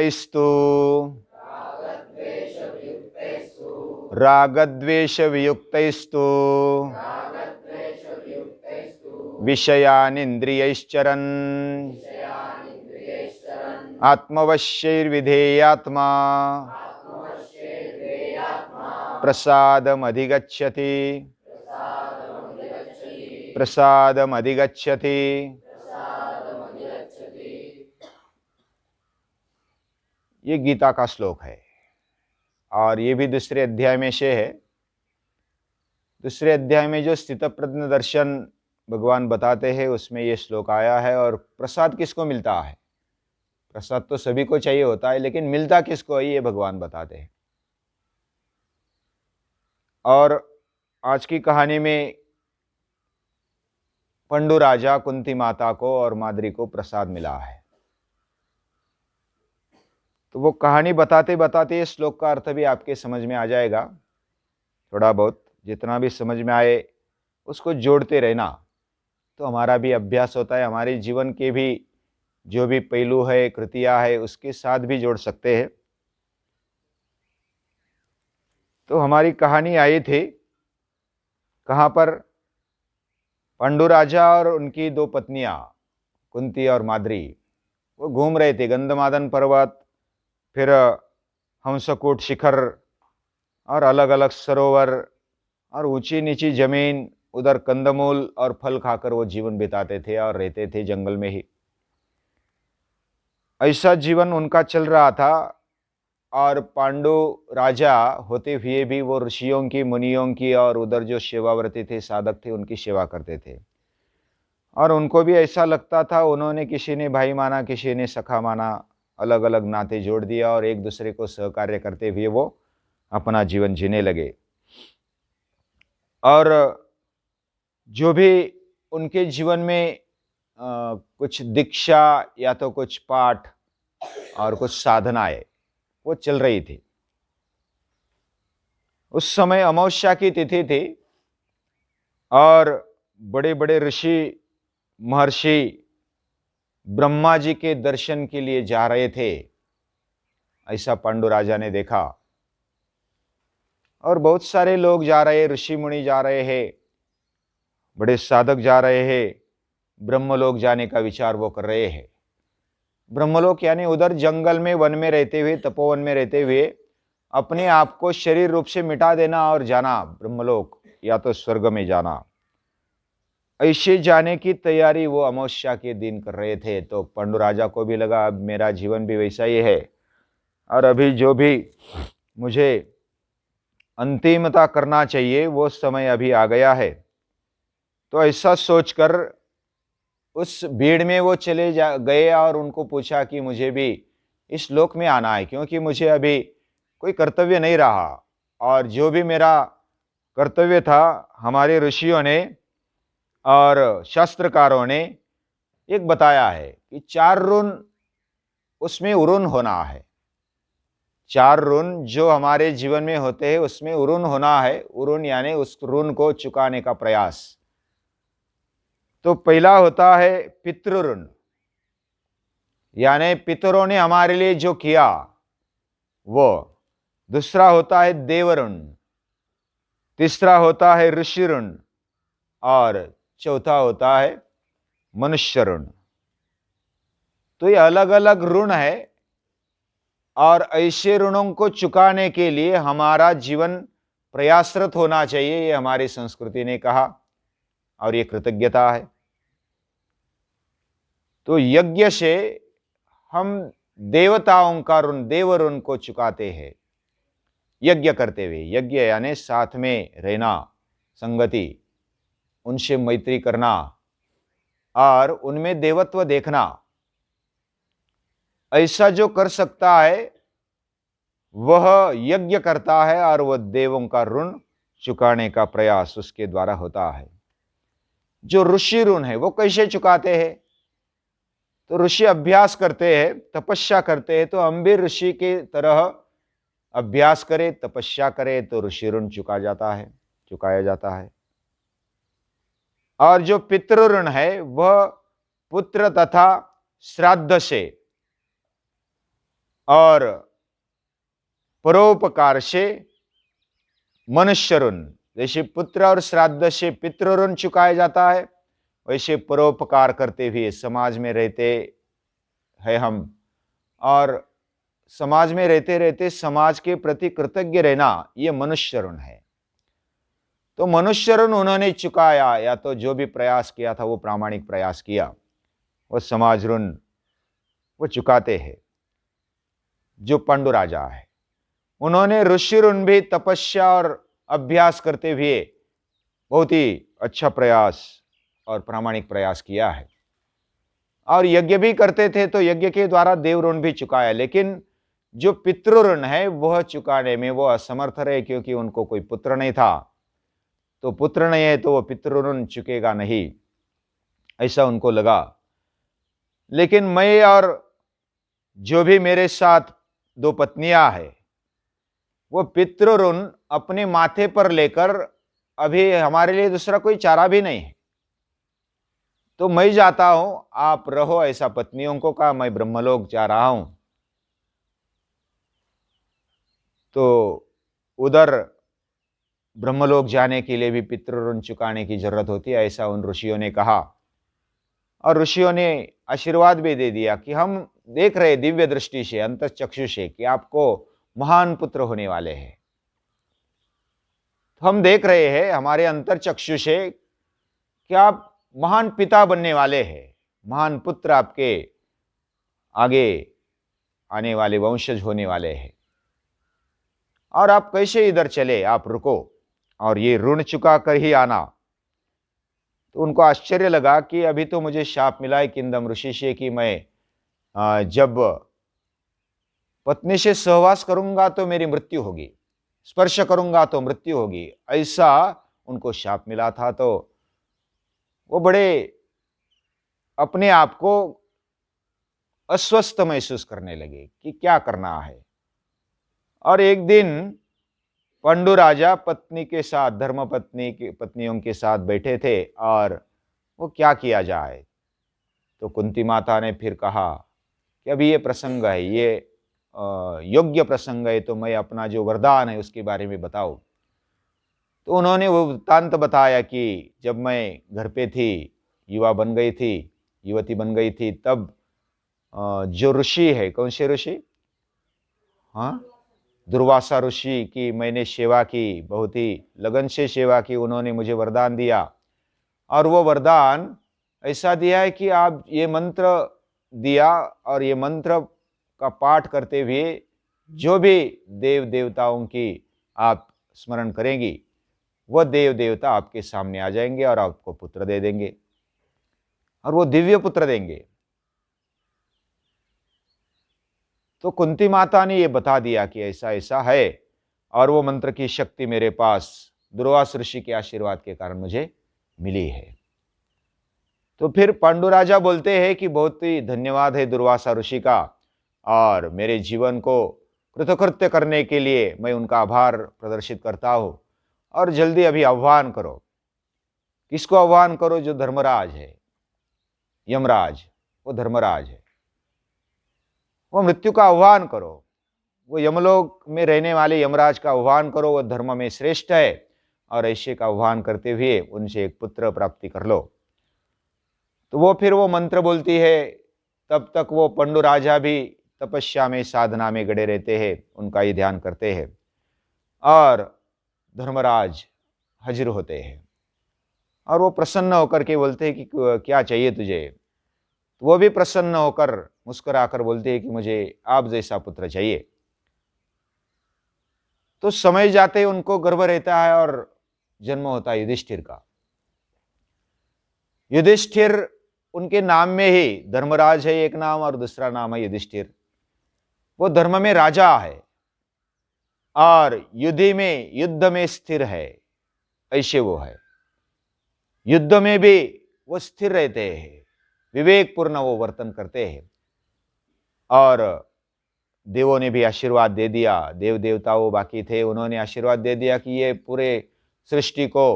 रागद्वेषवियुक्तैस्तु रागद्वेषवियुक्तैस्तु विषयानिन्द्रियैश्चरन् आत्मवश्यैर्विधेयात्मा प्रसादमधिगच्छति प्रसादमधिगच्छति। ये गीता का श्लोक है और ये भी दूसरे अध्याय में से है। दूसरे अध्याय में जो स्थितप्रज्ञ दर्शन भगवान बताते हैं उसमें ये श्लोक आया है। और प्रसाद किसको मिलता है? प्रसाद तो सभी को चाहिए होता है, लेकिन मिलता किसको है ये भगवान बताते हैं। और आज की कहानी में पंडु राजा कुंती माता को और माद्री को प्रसाद मिला है। तो वो कहानी बताते बताते इस श्लोक का अर्थ भी आपके समझ में आ जाएगा। थोड़ा बहुत जितना भी समझ में आए उसको जोड़ते रहना, तो हमारा भी अभ्यास होता है। हमारे जीवन के भी जो भी पहलू है, कृतियां है, उसके साथ भी जोड़ सकते हैं। तो हमारी कहानी आई थी कहाँ पर? पंडु राजा और उनकी दो पत्नियां कुंती और माद्री वो घूम रहे थे गंधमादन पर्वत, फिर हंसकूट शिखर और अलग अलग सरोवर और ऊंची नीची जमीन, उधर कंदमूल और फल खाकर वो जीवन बिताते थे और रहते थे जंगल में ही। ऐसा जीवन उनका चल रहा था। और पांडु राजा होते हुए भी वो ऋषियों की, मुनियों की और उधर जो सेवाव्रती थे, साधक थे, उनकी सेवा करते थे। और उनको भी ऐसा लगता था, उन्होंने किसी ने भाई माना, किसी ने सखा माना, अलग अलग नाते जोड़ दिया और एक दूसरे को सहकार्य करते हुए वो अपना जीवन जीने लगे। और जो भी उनके जीवन में कुछ दीक्षा या तो कुछ पाठ और कुछ साधनाएं वो चल रही थी। उस समय अमावस्या की तिथि थी और बड़े बड़े ऋषि महर्षि ब्रह्मा जी के दर्शन के लिए जा रहे थे, ऐसा पांडु राजा ने देखा। और बहुत सारे लोग जा रहे, ऋषि मुनि जा रहे हैं, बड़े साधक जा रहे हैं, ब्रह्मलोक जाने का विचार वो कर रहे हैं। ब्रह्मलोक यानी उधर जंगल में, वन में रहते हुए, तपोवन में रहते हुए अपने आप को शरीर रूप से मिटा देना और जाना ब्रह्मलोक या तो स्वर्ग में जाना, ऐसे जाने की तैयारी वो अमावस्या के दिन कर रहे थे। तो पंडु राजा को भी लगा अब मेरा जीवन भी वैसा ही है और अभी जो भी मुझे अंतिमता करना चाहिए वो समय अभी आ गया है। तो ऐसा सोचकर उस भीड़ में वो चले गए और उनको पूछा कि मुझे भी इस लोक में आना है, क्योंकि मुझे अभी कोई कर्तव्य नहीं रहा। और जो भी मेरा कर्तव्य था, हमारे ऋषियों ने और शास्त्रकारों ने एक बताया है कि 4 ऋण उसमें उरुन होना है। 4 ऋण जो हमारे जीवन में होते हैं उसमें उरुन होना है। उरुन यानी उस ऋण को चुकाने का प्रयास। तो पहला होता है पितृ ऋण, यानी पितरों ने हमारे लिए जो किया वो। दूसरा होता है देव ऋण, तीसरा होता है ऋषि ऋण और चौथा होता है मनुष्य ऋण। तो ये अलग अलग ऋण है और ऐसे ऋणों को चुकाने के लिए हमारा जीवन प्रयासरत होना चाहिए, ये हमारी संस्कृति ने कहा और ये कृतज्ञता है। तो यज्ञ से हम देवताओं का ऋण, देव ऋण को चुकाते हैं यज्ञ करते हुए। यज्ञ यानी साथ में रहना, संगति, उनसे मैत्री करना और उनमें देवत्व देखना। ऐसा जो कर सकता है वह यज्ञ करता है और वह देवों का ऋण चुकाने का प्रयास उसके द्वारा होता है। जो ऋषि ऋण है वो कैसे चुकाते हैं? तो ऋषि अभ्यास करते हैं, तपस्या करते हैं। तो हम भी ऋषि के तरह अभ्यास करें, तपस्या करें तो ऋषि ऋण चुकाया जाता है। और जो पितृ ऋण है वह पुत्र तथा श्राद्ध से और परोपकार से मनुष्य ऋण, जैसे पुत्र और श्राद्ध से पितृ ऋण चुकाया जाता है, वैसे परोपकार करते हुए समाज में रहते हैं हम, और समाज में रहते रहते समाज के प्रति कृतज्ञ रहना, ये मनुष्य ऋण है। तो मनुष्य ऋण उन्होंने चुकाया, या तो जो भी प्रयास किया था वो प्रामाणिक प्रयास किया, वो समाज ऋण वो चुकाते हैं। जो पांडु राजा है, उन्होंने ऋषि ऋण भी तपस्या और अभ्यास करते हुए बहुत ही अच्छा प्रयास और प्रामाणिक प्रयास किया है, और यज्ञ भी करते थे, तो यज्ञ के द्वारा देव ऋण भी चुकाया। लेकिन जो पितृ ऋण है वह चुकाने में वो असमर्थ रहे, क्योंकि उनको कोई पुत्र नहीं था। तो पुत्र नहीं है तो वो पितृ ऋण चुकेगा नहीं, ऐसा उनको लगा। लेकिन मैं और जो भी मेरे साथ दो पत्नियां हैं, वो पितृ ऋण अपने माथे पर लेकर, अभी हमारे लिए दूसरा कोई चारा भी नहीं है, तो मैं जाता हूं, आप रहो, ऐसा पत्नियों को कहा। मैं ब्रह्मलोक जा रहा हूं। तो उधर ब्रह्मलोक जाने के लिए भी पितृ ऋण चुकाने की जरूरत होती है, ऐसा उन ऋषियों ने कहा। और ऋषियों ने आशीर्वाद भी दे दिया कि हम देख रहे दिव्य दृष्टि से, अंतःचक्षु से, कि आपको महान पुत्र होने वाले हैं। तो हम देख रहे हैं हमारे अंतर्चक्षु से कि आप महान पिता बनने वाले हैं, महान पुत्र आपके आगे आने वाले वंशज होने वाले हैं, और आप कैसे इधर चले, आप रुको और ये ऋण चुका कर ही आना। तो उनको आश्चर्य लगा कि अभी तो मुझे शाप मिला है किंदम ऋषि से कि मैं जब पत्नी से सहवास करूंगा तो मेरी मृत्यु होगी, स्पर्श करूंगा तो मृत्यु होगी, ऐसा उनको शाप मिला था। तो वो बड़े अपने आप को अस्वस्थ महसूस करने लगे कि क्या करना है। और एक दिन पांडु राजा पत्नी के साथ, धर्म पत्नी की पत्नियों के साथ बैठे थे, और वो क्या किया जाए। तो कुंती माता ने फिर कहा कि अभी ये प्रसंग है, ये योग्य प्रसंग है, तो मैं अपना जो वरदान है उसके बारे में बताओ। तो उन्होंने वो वृत्तांत बताया कि जब मैं घर पे थी, युवा बन गई थी, युवती बन गई थी, तब जो ऋषि है, कौन से ऋषि, हाँ, दुर्वासा ऋषि की मैंने सेवा की, बहुत ही लगन से सेवा की। उन्होंने मुझे वरदान दिया, और वो वरदान ऐसा दिया है कि आप ये मंत्र दिया, और ये मंत्र का पाठ करते हुए जो भी देव देवताओं की आप स्मरण करेंगी, वह देव देवता आपके सामने आ जाएंगे और आपको पुत्र दे देंगे, और वो दिव्य पुत्र देंगे। तो कुंती माता ने ये बता दिया कि ऐसा ऐसा है, और वो मंत्र की शक्ति मेरे पास दुर्वास ऋषि के आशीर्वाद के कारण मुझे मिली है। तो फिर पांडु राजा बोलते हैं कि बहुत ही धन्यवाद है दुर्वासा ऋषि का, और मेरे जीवन को कृतकृत्य करने के लिए मैं उनका आभार प्रदर्शित करता हूँ। और जल्दी अभी आह्वान करो। किसको आह्वान करो? जो धर्मराज है, यमराज, वो धर्मराज है, वो मृत्यु का आह्वान करो। वो यमलोक में रहने वाले यमराज का आह्वान करो, वो धर्म में श्रेष्ठ है, और ऐसे का आह्वान करते हुए उनसे एक पुत्र प्राप्ति कर लो। तो वो फिर वो मंत्र बोलती है, तब तक वो पंडु राजा भी तपस्या में, साधना में गड़े रहते हैं, उनका ही ध्यान करते हैं, और धर्मराज हाजिर होते हैं, और वो प्रसन्न होकर के बोलते हैं कि क्या चाहिए तुझे। तो वो भी प्रसन्न होकर मुस्कुराकर बोलते हैं कि मुझे आप जैसा पुत्र चाहिए। तो समय जाते उनको गर्व रहता है, और जन्म होता है युधिष्ठिर का। युधिष्ठिर उनके नाम में ही, धर्मराज है एक नाम और दूसरा नाम है युधिष्ठिर। वो धर्म में राजा है, और युद्ध में स्थिर है, ऐसे वो है। युद्ध में भी वो स्थिर रहते हैं, विवेकपूर्ण वो वर्तन करते हैं। और देवों ने भी आशीर्वाद दे दिया, देव देवता वो बाकी थे, उन्होंने आशीर्वाद दे दिया कि ये पूरे सृष्टि को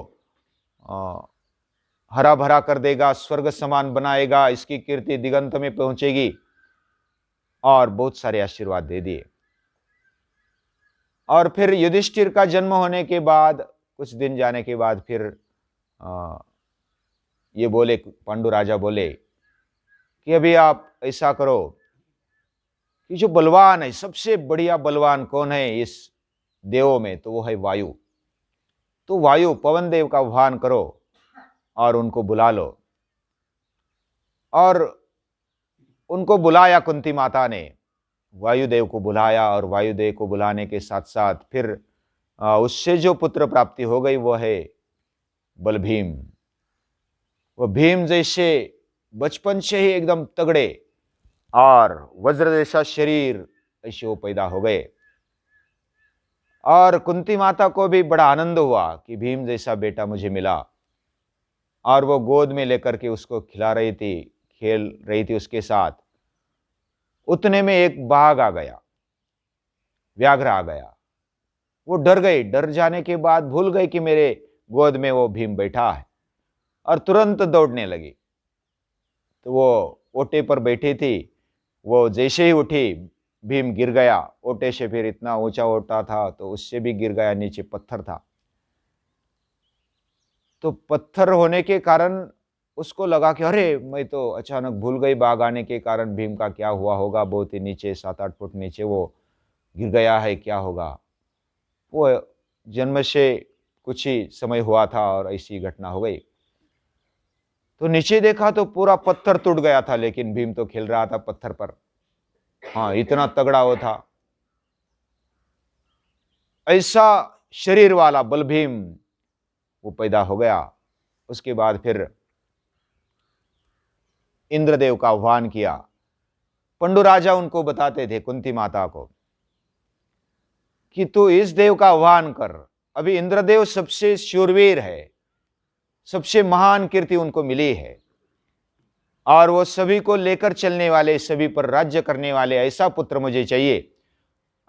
हरा भरा कर देगा, स्वर्ग समान बनाएगा, इसकी कीर्ति दिगंत में पहुंचेगी। और बहुत सारे आशीर्वाद दे दिए। और फिर युधिष्ठिर का जन्म होने के बाद कुछ दिन जाने के बाद फिर अ, ये बोले, पांडु राजा बोले कि अभी आप ऐसा करो कि जो बलवान है, सबसे बढ़िया बलवान कौन है इस देवों में, तो वो है वायु। तो वायु पवन देव का आह्वान करो और उनको बुला लो। और उनको बुलाया, कुंती माता ने वायुदेव को बुलाया, और वायुदेव को बुलाने के साथ साथ फिर उससे जो पुत्र प्राप्ति हो गई वो है बलभीम। वो भीम जैसे बचपन से ही एकदम तगड़े और वज्र जैसा शरीर ऐसे वो पैदा हो गए। और कुंती माता को भी बड़ा आनंद हुआ कि भीम जैसा बेटा मुझे मिला, और वो गोद में लेकर के उसको खिला रही थी, खेल रही थी उसके साथ। उतने में एक बाघ आ गया, व्याघ्र आ गया। वो डर गई, डर जाने के बाद भूल गई कि मेरे गोद में वो भीम बैठा है, और तुरंत दौड़ने लगी। तो वो ओटे पर बैठी थी, वो जैसे ही उठी भीम गिर गया ओटे से। फिर इतना ऊंचा ओटा था तो उससे भी गिर गया, नीचे पत्थर था। तो पत्थर होने के कारण उसको लगा कि अरे मैं तो अचानक भूल गई, बाघ आने के कारण भीम का क्या हुआ होगा, बहुत ही नीचे 7-8 फुट नीचे वो गिर गया है, क्या होगा। वो जन्म से कुछ ही समय हुआ था और ऐसी घटना हो गई। तो नीचे देखा तो पूरा पत्थर टूट गया था, लेकिन भीम तो खेल रहा था पत्थर पर। हाँ, इतना तगड़ा वो था। ऐसा शरीर वाला बलभीम वो पैदा हो गया। उसके बाद फिर इंद्रदेव का आह्वान किया। पंडु राजा उनको बताते थे, कुंती माता को, कि तू इस देव का आह्वान कर। अभी इंद्रदेव सबसे शूरवीर है, सबसे महान कीर्ति उनको मिली है, और वो सभी को लेकर चलने वाले, सभी पर राज्य करने वाले ऐसा पुत्र मुझे चाहिए।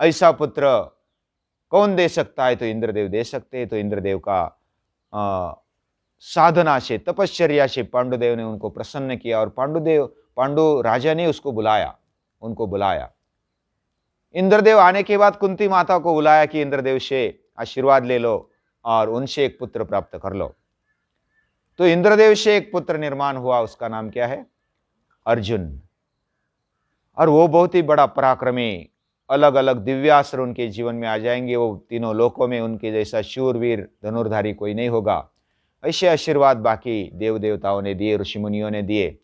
ऐसा पुत्र कौन दे सकता है? तो इंद्रदेव दे सकते हैं। तो इंद्रदेव का साधना से, तपश्चर्या से पांडुदेव ने उनको प्रसन्न किया, और पांडु राजा ने उसको बुलाया, उनको बुलाया। इंद्रदेव आने के बाद कुंती माता को बुलाया कि इंद्रदेव से आशीर्वाद ले लो और उनसे एक पुत्र प्राप्त कर लो। तो इंद्रदेव से एक पुत्र निर्माण हुआ, उसका नाम क्या है? अर्जुन। और वो बहुत ही बड़ा पराक्रमी, अलग अलग दिव्यास्त्र उनके जीवन में आ जाएंगे। वो तीनों लोकों में उनके जैसा शूरवीर धनुर्धारी कोई नहीं होगा। ऐसे आशीर्वाद बाकी देव देवताओं ने दिए, ऋषि मुनियों ने दिए,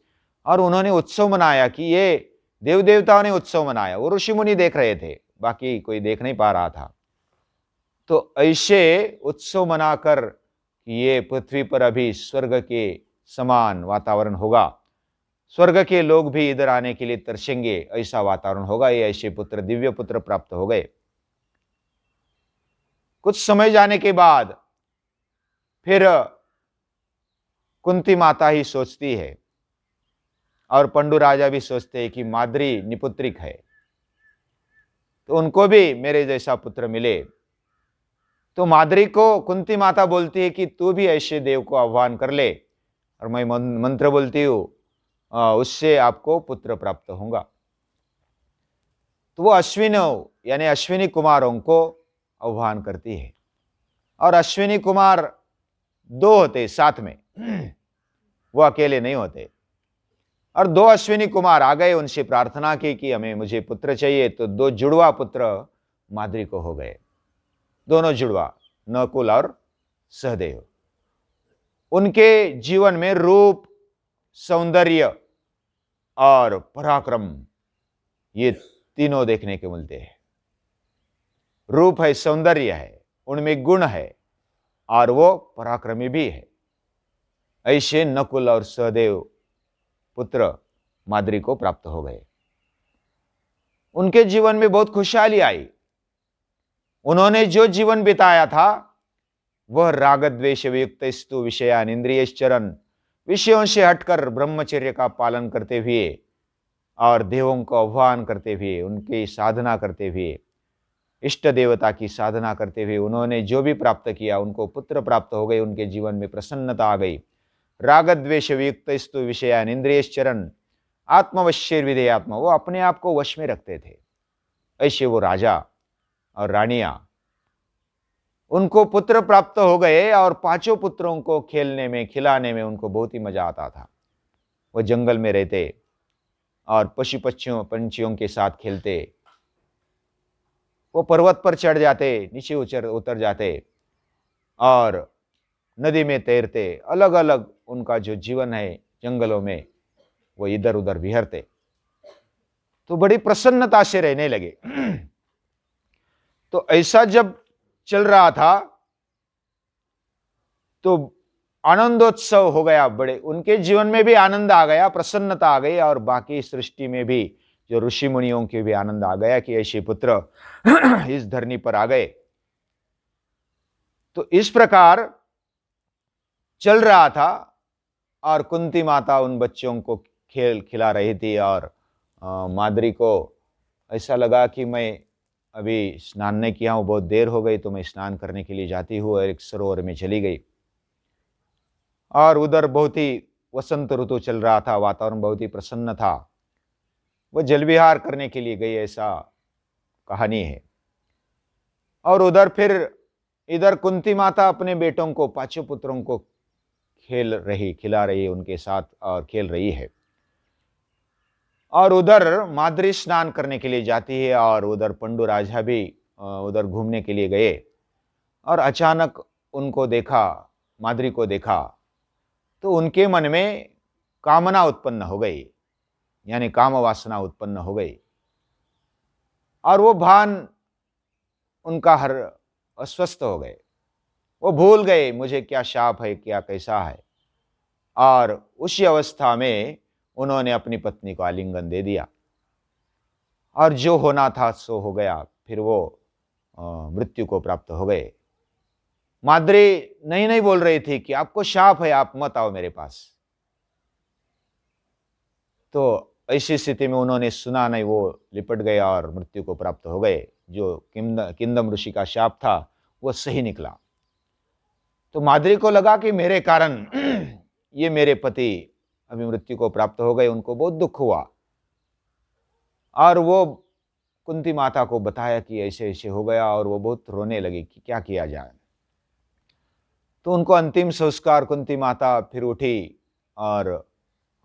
और उन्होंने उत्सव मनाया कि ये देव देवताओं ने उत्सव मनाया। वो ऋषि मुनि देख रहे थे, बाकी कोई देख नहीं पा रहा था। तो ऐसे उत्सव मनाकर ये पृथ्वी पर अभी स्वर्ग के समान वातावरण होगा, स्वर्ग के लोग भी इधर आने के लिए तरसेंगे, ऐसा वातावरण होगा। ये ऐसे पुत्र, दिव्य पुत्र प्राप्त हो गए। कुछ समय जाने के बाद फिर कुंती माता ही सोचती है, और पंडु राजा भी सोचते हैं कि माद्री निपुत्रिक है, तो उनको भी मेरे जैसा पुत्र मिले। तो माद्री को कुंती माता बोलती है कि तू भी ऐसे देव को आह्वान कर ले, और मैं मंत्र बोलती हूं, उससे आपको पुत्र प्राप्त होगा। तो वो अश्विनों यानी अश्विनी कुमारों को आह्वान करती है, और अश्विनी कुमार 2 होते साथ में, वो अकेले नहीं होते। और 2 अश्विनी कुमार आ गए, उनसे प्रार्थना की कि मुझे पुत्र चाहिए। तो 2 जुड़वा पुत्र माद्री को हो गए, दोनों जुड़वा, नकुल और सहदेव। उनके जीवन में रूप, सौंदर्य और पराक्रम, ये तीनों देखने को मिलते हैं। रूप है, सौंदर्य है, उनमें गुण है, और वो पराक्रमी भी है। ऐसे नकुल और सहदेव पुत्र माद्री को प्राप्त हो गए। उनके जीवन में बहुत खुशहाली आई। उन्होंने जो जीवन बिताया था वह राग द्वेष वियुक्त स्तु विषयान इंद्रियश्चरन, विषयों से हटकर ब्रह्मचर्य का पालन करते हुए और देवों को आह्वान करते हुए, उनकी साधना करते हुए, इष्ट देवता की साधना करते हुए उन्होंने जो भी प्राप्त किया, उनको पुत्र प्राप्त हो गए। उनके जीवन में प्रसन्नता आ गई। राग द्वेष वियुक्त स्तु विषयान इंद्रियश्चरन, आत्मवश्येर विधेयात्मा, वो अपने आप को वश में रखते थे। ऐसे वो राजा और रानियां, उनको पुत्र प्राप्त हो गए और पांचों पुत्रों को खेलने में खिलाने में उनको बहुत ही मजा आता था। वो जंगल में रहते और पशु पक्षियों पंछियों के साथ खेलते, वो पर्वत पर चढ़ जाते, नीचे उतर उतर जाते और नदी में तैरते, अलग अलग उनका जो जीवन है जंगलों में, वो इधर उधर विहरते, तो बड़ी प्रसन्नता से रहने लगे। तो ऐसा जब चल रहा था तो आनंदोत्सव हो गया, बड़े उनके जीवन में भी आनंद आ गया, प्रसन्नता आ गई, और बाकी सृष्टि में भी जो ऋषि मुनियों के भी आनंद आ गया कि ऐसे पुत्र इस धरनी पर आ गए। तो इस प्रकार चल रहा था और कुंती माता उन बच्चों को खेल खिला रही थी, और माद्री को ऐसा लगा कि मैं अभी स्नान नहीं किया हूं, बहुत देर हो गई, तो मैं स्नान करने के लिए जाती हूँ, और एक सरोवर में चली गई। और उधर बहुत ही वसंत ऋतु चल रहा था, वातावरण बहुत ही प्रसन्न था, वो जल विहार करने के लिए गई, ऐसा कहानी है। और उधर फिर इधर कुंती माता अपने बेटों को, पांचों पुत्रों को खिला रही है उनके साथ और खेल रही है। और उधर माद्री स्नान करने के लिए जाती है, और उधर पंडु राजा भी उधर घूमने के लिए गए, और अचानक उनको देखा, माद्री को देखा, तो उनके मन में कामना उत्पन्न हो गई, यानी काम वासना उत्पन्न हो गई, और वो भान उनका हर अस्वस्थ हो गए, वो भूल गए मुझे क्या शाप है, क्या कैसा है। और उसी अवस्था में उन्होंने अपनी पत्नी को आलिंगन दे दिया, और जो होना था सो हो गया, फिर वो मृत्यु को प्राप्त हो गए। माद्री नहीं नहीं बोल रही थी कि आपको शाप है, आप मत आओ मेरे पास। तो ऐसी स्थिति में उन्होंने सुना नहीं, वो लिपट गए और मृत्यु को प्राप्त हो गए। जो किंदम ऋषि का शाप था वो सही निकला। तो माद्री को लगा कि मेरे कारण ये मेरे पति अभी मृत्यु को प्राप्त हो गए, उनको बहुत दुख हुआ, और वो कुंती माता को बताया कि ऐसे ऐसे हो गया, और वो बहुत रोने लगी कि क्या किया जाए। तो उनको अंतिम संस्कार, कुंती माता फिर उठी और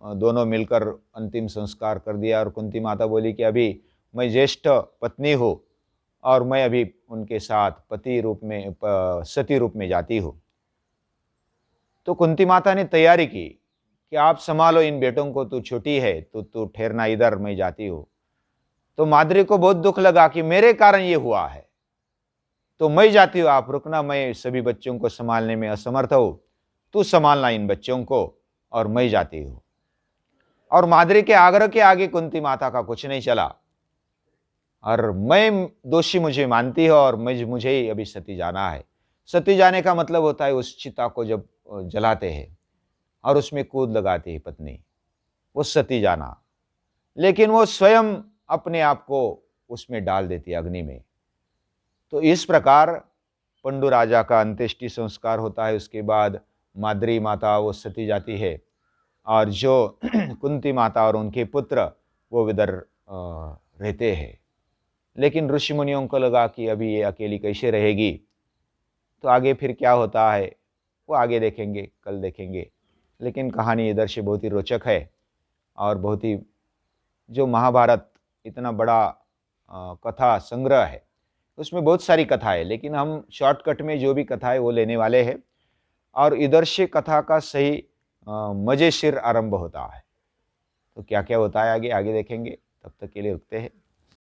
दोनों मिलकर अंतिम संस्कार कर दिया। और कुंती माता बोली कि अभी मैं ज्येष्ठ पत्नी हूँ, और मैं अभी उनके साथ पति रूप में सती रूप में जाती हूँ। तो कुंती माता ने तैयारी की कि आप संभालो इन बेटों को, तू छोटी है तो तू ठहरना इधर, मैं जाती हूँ। तो माद्री को बहुत दुख लगा कि मेरे कारण ये हुआ है, तो मैं जाती हूँ, आप रुकना, मैं सभी बच्चों को संभालने में असमर्थ हूँ, तू संभालना इन बच्चों को, और मैं जाती हूँ। और माद्री के आग्रह के आगे कुंती माता का कुछ नहीं चला, और मैं दोषी मुझे मानती है, और मुझे ही अभी सती जाना है। सती जाने का मतलब होता है उस चिता को जब जलाते हैं और उसमें कूद लगाती है पत्नी, वो सती जाना। लेकिन वो स्वयं अपने आप को उसमें डाल देती है, अग्नि में। तो इस प्रकार पंडु राजा का अंत्येष्टि संस्कार होता है। उसके बाद माद्री माता वो सती जाती है, और जो कुंती माता और उनके पुत्र वो इधर रहते हैं। लेकिन ऋषि मुनियों को लगा कि अभी ये अकेली कैसे रहेगी, तो आगे फिर क्या होता है वो आगे देखेंगे, कल देखेंगे। लेकिन कहानी इधर से बहुत ही रोचक है, और बहुत ही, जो महाभारत इतना बड़ा कथा संग्रह है, उसमें बहुत सारी कथा है, लेकिन हम शॉर्टकट में जो भी कथा है वो लेने वाले हैं। और इधर से कथा का सही मजेशीर आरंभ होता है। तो क्या क्या होता है आगे आगे देखेंगे। तब तक के लिए रुकते हैं।